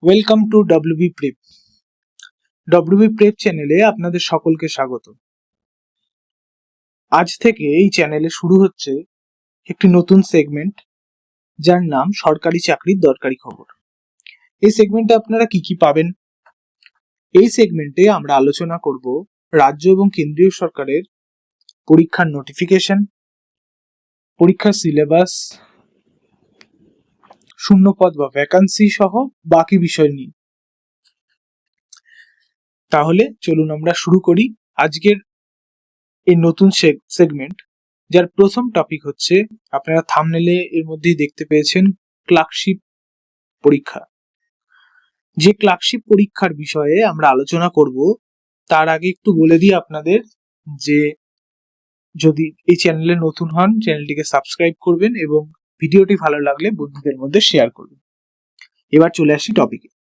Welcome to WB prep. WB prep চ্যানেলে আপনাদের সকলকে স্বাগত। আজ থেকে এই চ্যানেলে শুরু হচ্ছে একটি নতুন সেগমেন্ট, যার নাম সরকারি চাকরির দরকারি খবর। এই সেগমেন্টে আপনারা কি কি পাবেন? এই সেগমেন্টে আমরা আলোচনা করব রাজ্য এবং কেন্দ্রীয় সরকারের পরীক্ষার নোটিফিকেশন, পরীক্ষার সিলেবাস, শূন্যপদ বা ভ্যাকান্সি সহ বাকি বিষয় নিয়ে। তাহলে চলুন আমরা শুরু করি আজকের এই নতুন সেগমেন্ট, যার প্রথম টপিক হচ্ছে, আপনারা থাম্বনেলে এর মধ্যেই দেখতে পেয়েছেন, ক্লার্কশিপ পরীক্ষা। যে ক্লার্কশিপ পরীক্ষার বিষয়ে আমরা আলোচনা করব তার আগে একটু বলে দিই আপনাদের যে যদি এই চ্যানেলে নতুন হন, চ্যানেলটিকে সাবস্ক্রাইব করবেন এবং ভিডিওটি ভালো লাগলে বন্ধুদের মধ্যে শেয়ার করবেন। এবার চলে আসি টপিকে।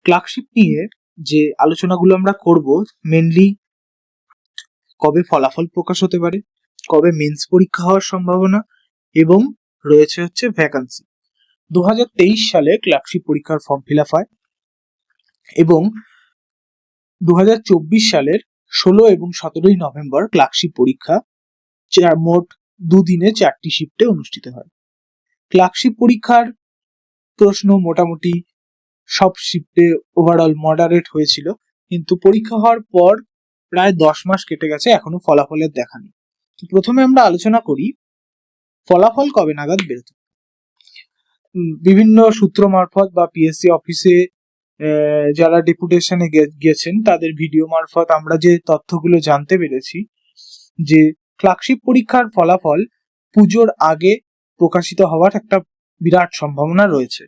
ক্লার্কশিপ নিয়ে যে আলোচনাগুলো আমরা করব, মেনলি কবে ফলাফল প্রকাশ হতে পারে, কবে মেন্স পরীক্ষা হওয়ার সম্ভাবনা, এবং রয়েছে হচ্ছে ভ্যাকান্সি। 2023 সালে ক্লার্কশিপ পরীক্ষার ফর্ম ফিল আপ হয় এবং 2024 সালের 16 এবং 17 নভেম্বর ক্লার্কশিপ পরীক্ষা মোট দুদিনে 4টি শিফটে অনুষ্ঠিত হয়। ক্লার্কশিপ পরীক্ষার প্রশ্ন মোটামুটি সব শিফটে ওভারঅল মডারেট হয়েছিল, কিন্তু পরীক্ষা হওয়ার পর প্রায় 10 মাস কেটে গেছে, এখনো ফলাফলের দেখা নেই। প্রথমে আমরা আলোচনা করি ফলাফল কবে নাগাদ বেরোতে। বিভিন্ন সূত্র মারফত বা পিএসসি অফিসে যারা ডেপুটেশনে গেছেন তাদের ভিডিও মারফত আমরা যে তথ্যগুলো জানতে পেরেছি, যে ক্লার্কশিপ পরীক্ষার ফলাফল পুজোর আগে প্রকাশিত হওয়ার একটা বিরাট সম্ভাবনা রয়েছে।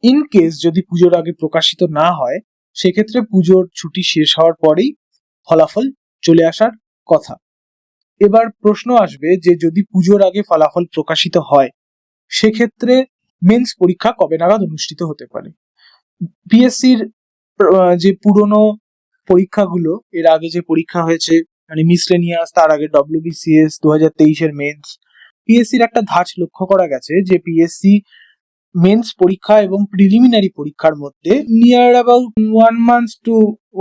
ইন কেস যদি পুজোর আগে প্রকাশিত না হয়, সেক্ষেত্রে পুজোর ছুটি শেষ হওয়ার পরেই ফলাফল চলে আসার কথা। এবার প্রশ্ন আসবে যে যদি পুজোর আগে ফলাফল প্রকাশিত হয়, সেক্ষেত্রে মেন্স পরীক্ষা কবে নাগাদ অনুষ্ঠিত হতে পারে। পিএসসির যে পুরনো পরীক্ষাগুলো, এর আগে যে পরীক্ষা হয়েছে মানে মিসলেনিয়াস, তার আগে ডব্লিউবিসিএস 2023 এর মেন্স, পিএসসির একটা ধাঁচ লক্ষ্য করা গেছে যে পিএসসি মেন্স পরীক্ষা এবং প্রিলিমিনারি পরীক্ষার মধ্যে নিয়ার অ্যাবাউট 1 মান্থ টু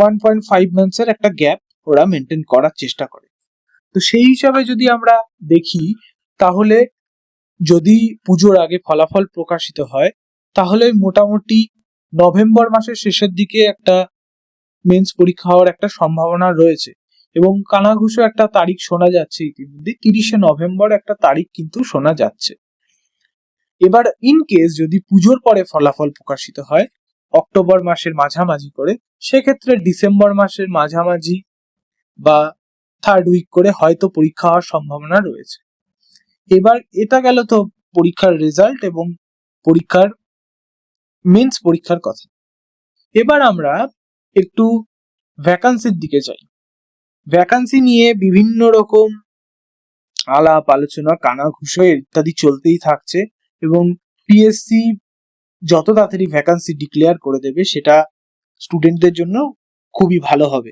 1.5 মান্থসের একটা গ্যাপ ওরা মেনটেন করার চেষ্টা করে। তো সেই হিসাবে যদি আমরা দেখি, তাহলে যদি পুজোর আগে ফলাফল প্রকাশিত হয়, তাহলে মোটামুটি নভেম্বর মাসের শেষের দিকে একটা মেন্স পরীক্ষা হওয়ার একটা সম্ভাবনা রয়েছে এবং কানাঘুষো একটা তারিখ শোনা যাচ্ছে। ইতিমধ্যে 30শে নভেম্বর একটা তারিখ কিন্তু শোনা যাচ্ছে। এবার ইন কেস যদি পুজোর পরে ফলাফল প্রকাশিত হয় অক্টোবর মাসের মাঝামাঝি করে, সেক্ষেত্রে ডিসেম্বর মাসের মাঝামাঝি বা থার্ড উইক করে হয়তো পরীক্ষা হওয়ার সম্ভাবনা রয়েছে। এবার এটা গেল তো পরীক্ষার রেজাল্ট এবং পরীক্ষার মেন্স পরীক্ষার কথা। এবার আমরা একটু ভ্যাকান্সির দিকে যাই। ভ্যাকান্সি নিয়ে বিভিন্ন রকম আলাপ আলোচনা, কানাঘুষো ইত্যাদি চলতেই থাকছে এবং পিএসসি যত তাড়াতাড়ি ভ্যাকান্সি ডিক্লেয়ার করে দেবে সেটা স্টুডেন্টদের জন্য খুবই ভালো হবে,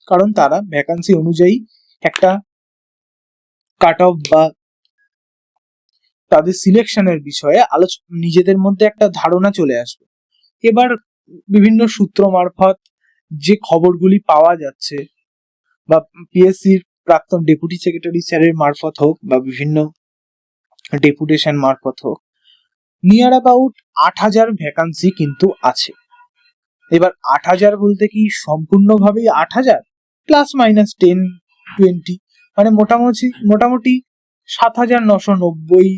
কারণ তারা ভ্যাকান্সি অনুযায়ী একটা কাট অফ বা তাদের সিলেকশনের বিষয়ে নিজেদের মধ্যে একটা ধারণা চলে আসবে। এবার বিভিন্ন সূত্র মারফত যে খবরগুলি পাওয়া যাচ্ছে, বা পিএসসির প্রাক্তন ডেপুটি সেক্রেটারি স্যারের মারফত হোক বা বিভিন্ন ডেপুটেশন মারফত হোক, নিয়ার অ্যাবাউট 8,000 ভ্যাকান্সি কিন্তু আছে। এবার 8,000 বলতে কি সম্পূর্ণভাবেই 8,000? প্লাস মাইনাস 10-20, মানে মোটামুটি 7,990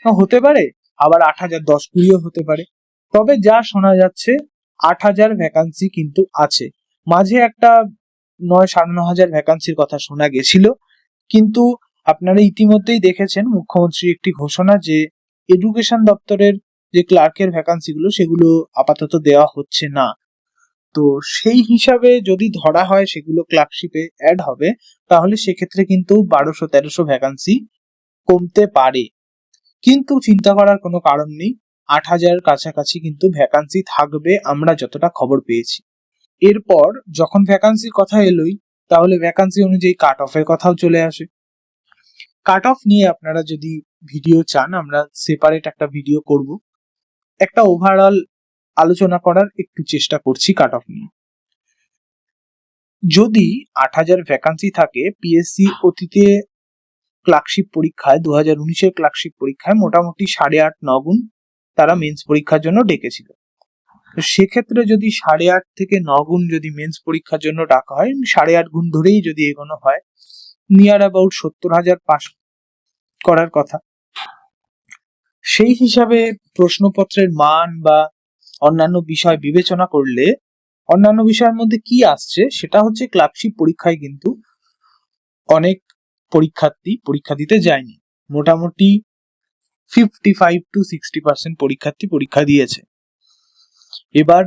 হতে পারে, আবার 8,010-20 হতে পারে। তবে যা শোনা যাচ্ছে 8,000 ভ্যাকান্সি কিন্তু আছে। মাঝে একটা 9,000-9,500 ভ্যাকান্সির কথা শোনা গেছিল, কিন্তু আপনারা ইতিমধ্যেই দেখেছেন মুখ্যমন্ত্রীর একটি ঘোষণা যে এডুকেশন দপ্তরের যে ক্লার্কের ভ্যাকান্সিগুলো সেগুলো আপাতত দেওয়া হচ্ছে না। তো সেই হিসাবে যদি ধরা হয় সেগুলো ক্লার্কশিপে অ্যাড হবে, তাহলে সেক্ষেত্রে কিন্তু 1,200-1,300 ভ্যাকান্সি কমতে পারে। কিন্তু চিন্তা করার কোনো কারণ নেই, 8,000 কাছাকাছি কিন্তু ভ্যাকান্সি থাকবে আমরা যতটা খবর পেয়েছি। এরপর যখন ভ্যাকান্সির কথা এলোই, তাহলে ভ্যাকান্সি অনুযায়ী কাট অফের কথাও চলে আসে। কাট অফ নিয়ে আপনারা যদি ভিডিও চান, আমরা সেপারেট একটা ভিডিও করব। একটা ওভারঅল আলোচনা করার একটু চেষ্টা করছি কাট অফ নিয়ে। যদি 8,000 ভ্যাকান্সি থাকে, পিএসসি অতীতে ক্লার্কশিপ পরীক্ষায় 2019-এর ক্লার্কশিপ পরীক্ষায় মোটামুটি 8.5-9 গুণ তারা মেন্স পরীক্ষার জন্য ডেকেছিল। তো সেক্ষেত্রে যদি 8.5 থেকে 9 গুণ যদি মেন্স পরীক্ষার জন্য ডাকা হয়, 8.5 গুণ ধরেই যদি এগোনো হয়, নিয়ার অ্যাবাউট 70,000 পাস করার কথা। সেই হিসাবে প্রশ্নপত্রের মান বা অন্যান্য বিষয় বিবেচনা করলে অন্যান্য বিষয়ের মধ্যে কি আসছে সেটা হচ্ছে ক্লার্কশিপ পরীক্ষায় কিন্তু অনেক পরীক্ষার্থী পরীক্ষা দিতে যায়নি। মোটামুটি 55 to 60% পরীক্ষার্থী পরীক্ষা দিয়েছে। এবার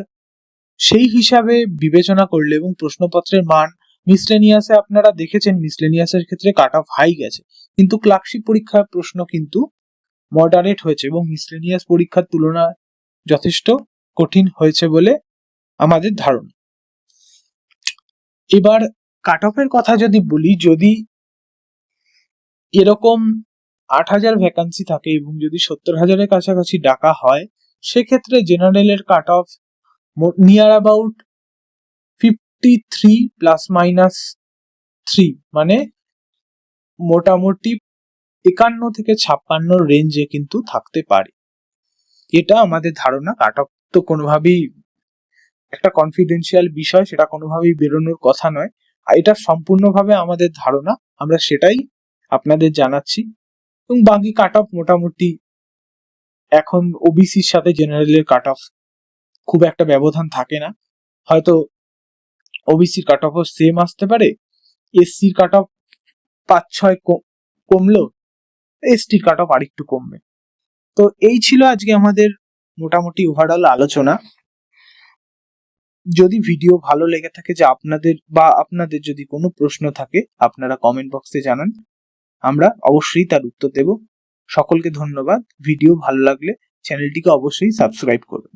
সেই হিসাবে বিবেচনা করলে এবং প্রশ্নপত্রের মান, মিসলেনিয়াসে আপনারা দেখেছেন মিসলেনিয়াসের ক্ষেত্রে কাট অফ হাই গেছে, কিন্তু ক্লার্কশিপ পরীক্ষার প্রশ্ন কিন্তু মডারেট হয়েছে এবং মিসলেনিয়াস পরীক্ষার তুলনায় যথেষ্ট কঠিন হয়েছে বলে আমাদের ধারণা। এবার কাট অফের কথা যদি বলি, যদি এরকম 8,000 ভ্যাকান্সি থাকে এবং যদি 70,000-এর কাছাকাছি ডাকা হয়, সেক্ষেত্রে জেনারেলের কাট অফ নিয়ার অ্যাবাউট 53 +- 3, মানে মোটামুটি 51 থেকে 56 রেঞ্জে কিন্তু থাকতে পারে। এটা আমাদের ধারণা। কাট অফ তো কোনোভাবেই একটা কনফিডেন্সিয়াল বিষয়, সেটা কোনোভাবেই বেরোনোর কথা নয়। আর এটা সম্পূর্ণভাবে আমাদের ধারণা, আমরা সেটাই আপনাদের জানাচ্ছি। এবং বাকি কাট অফ মোটামুটি এখন ওবিসির সাথে জেনারেলের কাট অফ খুব একটা ব্যবধান থাকে না, হয়তো ওবিসির কাট অফও সেম আসতে পারে, এসসির কাট অফ 5-6 কমলো, এসটির কাট অফ আরেকটু কমবে। তো এই ছিল আজকে আমাদের মোটামুটি ওভারঅল আলোচনা। যদি ভিডিও ভালো লেগে থাকে, যে আপনাদের যদি কোনো প্রশ্ন থাকে, আপনারা কমেন্ট বক্সে জানান, আমরা অবশ্যই তার উত্তর দেব। সকলকে ধন্যবাদ। ভিডিও ভালো লাগলে চ্যানেলটিকে অবশ্যই সাবস্ক্রাইব করবেন।